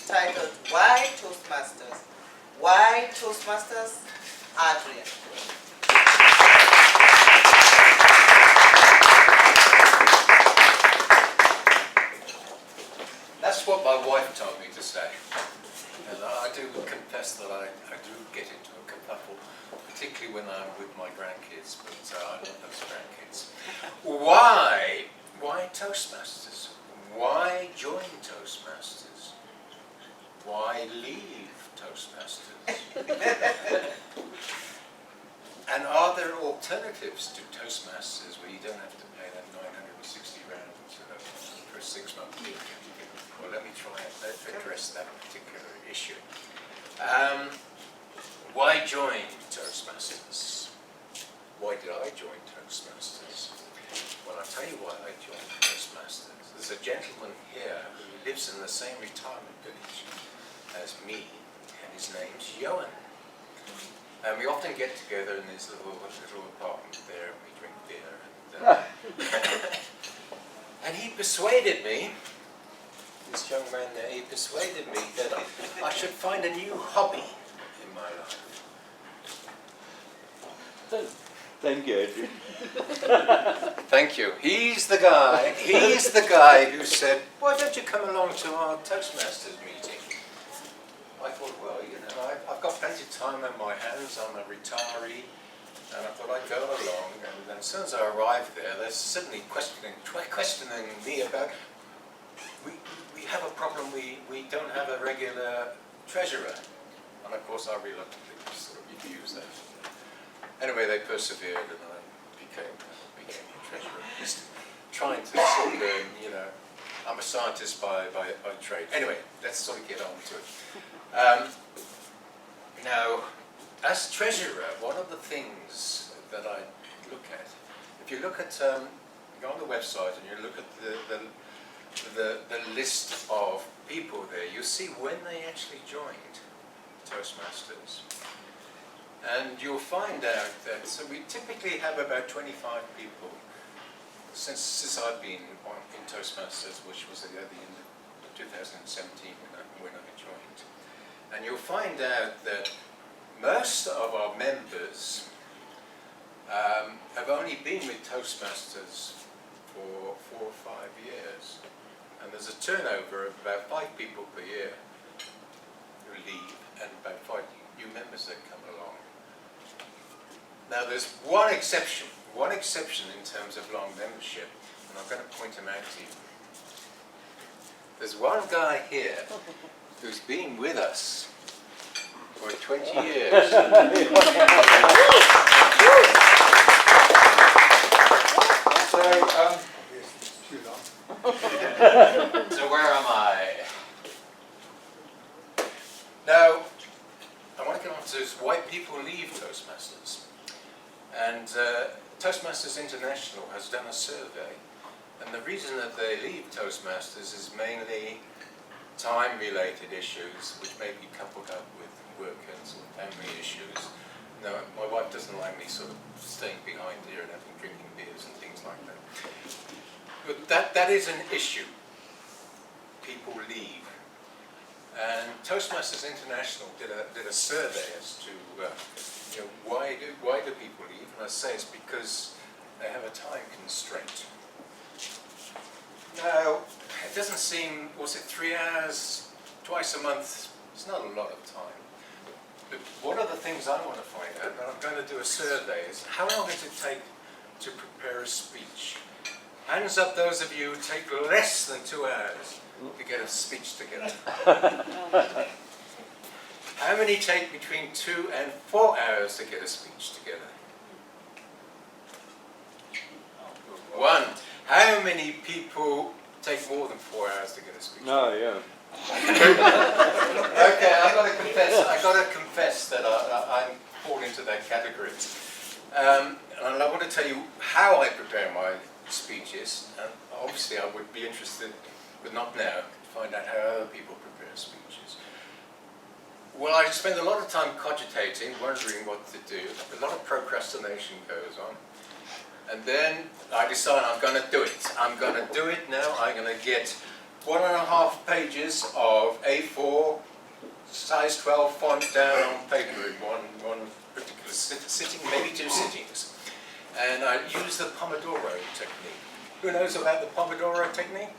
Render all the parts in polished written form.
titled Why Toastmasters? Why Toastmasters? Adrian. That's what my wife told me to say. And I do confess that I do get into a kerfuffle, particularly when I'm with my grandkids, but I love those grandkids. Why Toastmasters? Why join Toastmasters? Why leave Toastmasters? And are there alternatives to Toastmasters where you don't have to pay that 960 rand for a 6-month deal? Well, let me try and address that particular issue. Why join Toastmasters? Why did I join Toastmasters? Well, I'll tell you why I joined Toastmasters. There's a gentleman here who lives in the same retirement village as me, and his name's Johan. And we often get together in this little apartment there, and we drink beer. And he persuaded me, this young man there, he persuaded me that I should find a new hobby in my life. Thank you, Adrian. Thank you. He's the guy who said, why don't you come along to our Toastmasters meeting? I thought, well, you know, I've got plenty of time on my hands, I'm a retiree, and I thought I'd go along, and as soon as I arrived there, they're suddenly questioning me about, we have a problem, we don't have a regular treasurer. And of course I reluctantly sort of refused that. Anyway, they persevered, and I became a treasurer. Just trying to sort of learn, you know, I'm a scientist by trade. Anyway, let's sort of get on to it. Now, as treasurer, one of the things that I look at, if you look at, go on the website and you look at the list of people there, you see when they actually joined Toastmasters. And you'll find out that, so we typically have about 25 people since I've been in Toastmasters, which was at the end of 2017 when I joined. And you'll find out that most of our members have only been with Toastmasters for 4 or 5 years. And there's a turnover of about 5 people per year who leave, and about 5 new members that come along. Now there's one exception in terms of long membership, and I'm going to point him out to you. There's one guy here who's been with us for 20 years. So where am I? Now, I want to get on to why people leave Toastmasters. And Toastmasters International has done a survey, and the reason that they leave Toastmasters is mainly time-related issues, which may be coupled up with work and sort of family issues. Now, my wife doesn't like me sort of staying behind here and having drinking beers and things like that. But that is an issue. People leave. And Toastmasters International did a survey as to you know, why do people leave? And I say it's because they have a time constraint. Now, it doesn't seem, was it 3 hours, twice a month? It's not a lot of time. But one of the things I want to find out, and I'm going to do a survey, is how long does it take to prepare a speech? Hands up those of you who take less than 2 hours to get a speech together. How many take between 2 and 4 hours to get a speech together? 1. How many people take more than 4 hours to get a speech? No, yeah. Okay, I've got to confess that I fall into that category. And I want to tell you how I prepare my speeches. And obviously I would be interested, but not now, to find out how other people prepare speeches. Well, I spend a lot of time cogitating, wondering what to do. A lot of procrastination goes on. And then I decide I'm going to do it. I'm going to do it now. I'm going to get 1.5 pages of A4 size 12 font down on paper in one particular sitting, maybe 2 sittings. And I use the Pomodoro technique. Who knows about the Pomodoro technique?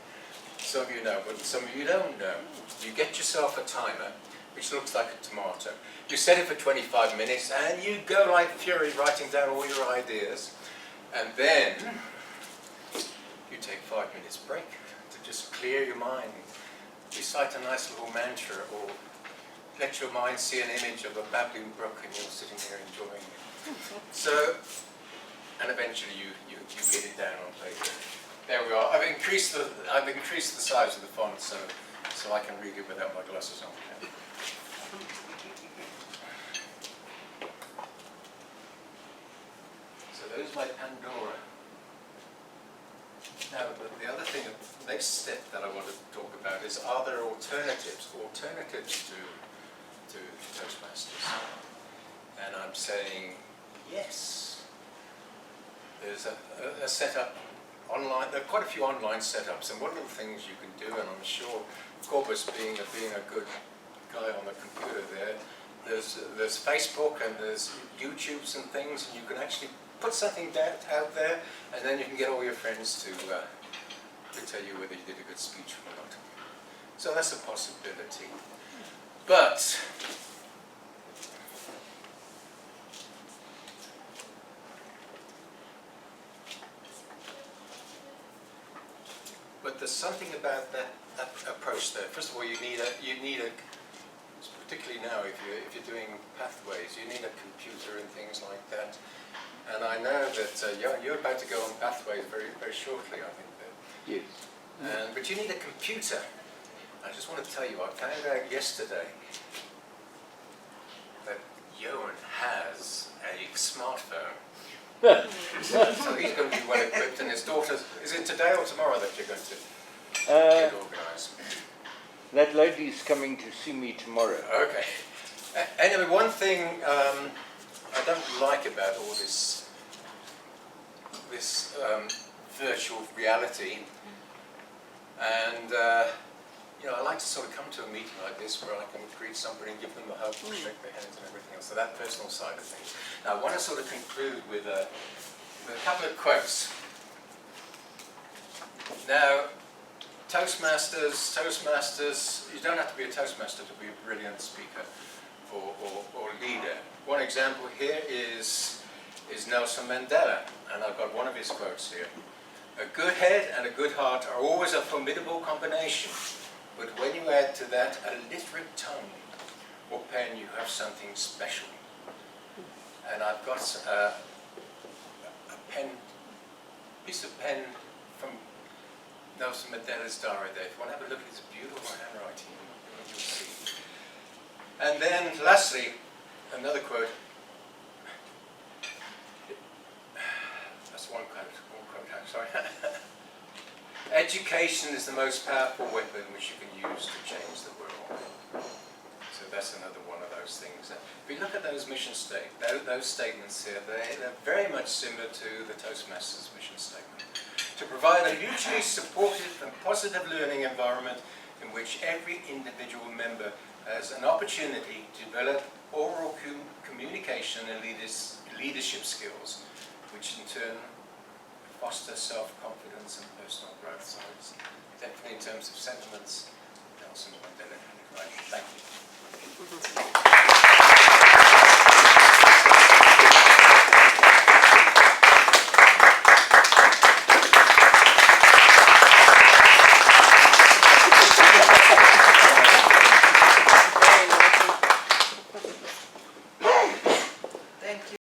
Some of you know, but some of you don't know. You get yourself a timer, which looks like a tomato. You set it for 25 minutes, and you go like fury writing down all your ideas. And then you take 5 minutes break to just clear your mind. Recite a nice little mantra, or let your mind see an image of a babbling brook and you're sitting there enjoying it. So, and eventually you get it down on paper. There we are. I've increased the size of the font so I can read it without my glasses on. So there's my Pandora. Now, the other thing, the next step that I want to talk about is, are there alternatives to Toastmasters? And I'm saying yes. There's a setup online. There are quite a few online setups, and one of the things you can do, and I'm sure Corbus being a good guy on the computer there's Facebook and there's YouTubes and things, and you can actually put something out there, and then you can get all your friends to tell you whether you did a good speech or not. So that's a possibility. But there's something about that approach there. First of all, you need a particularly now if you're doing pathways, you need a computer and things like that. And I know that you're about to go on pathways very, very shortly, I think. Yes. But you need a computer. I just want to tell you, I found out yesterday that Johan has a smartphone. So he's going to be well equipped, and his daughter, is it today or tomorrow that you're going to get organised? That lady's coming to see me tomorrow. Okay. Anyway, one thing I don't like about all this virtual reality, and I like to sort of come to a meeting like this where I can greet somebody and give them a hug and shake their hands and everything else. So that personal side of things. Now I want to sort of conclude with a couple of quotes. Now, Toastmasters, you don't have to be a Toastmaster to be a brilliant speaker or leader. One example here is Nelson Mandela, and I've got one of his quotes here. A good head and a good heart are always a formidable combination, but when you add to that a literate tongue or pen, you have something special. And I've got a piece of pen from Nelson Mandela's diary there. If you want to have a look at his beautiful handwriting, you'll see. And then lastly, another quote. That's one quote, sorry. Education is the most powerful weapon which you can use to change the world. So that's another one of those things. If you look at those those statements here, they're very much similar to the Toastmasters mission statement. To provide a mutually supportive and positive learning environment in which every individual member has an opportunity to develop oral communication and leadership skills, which in turn foster self-confidence and personal growth. So it's definitely in terms of sentiments, Nelson Mandela.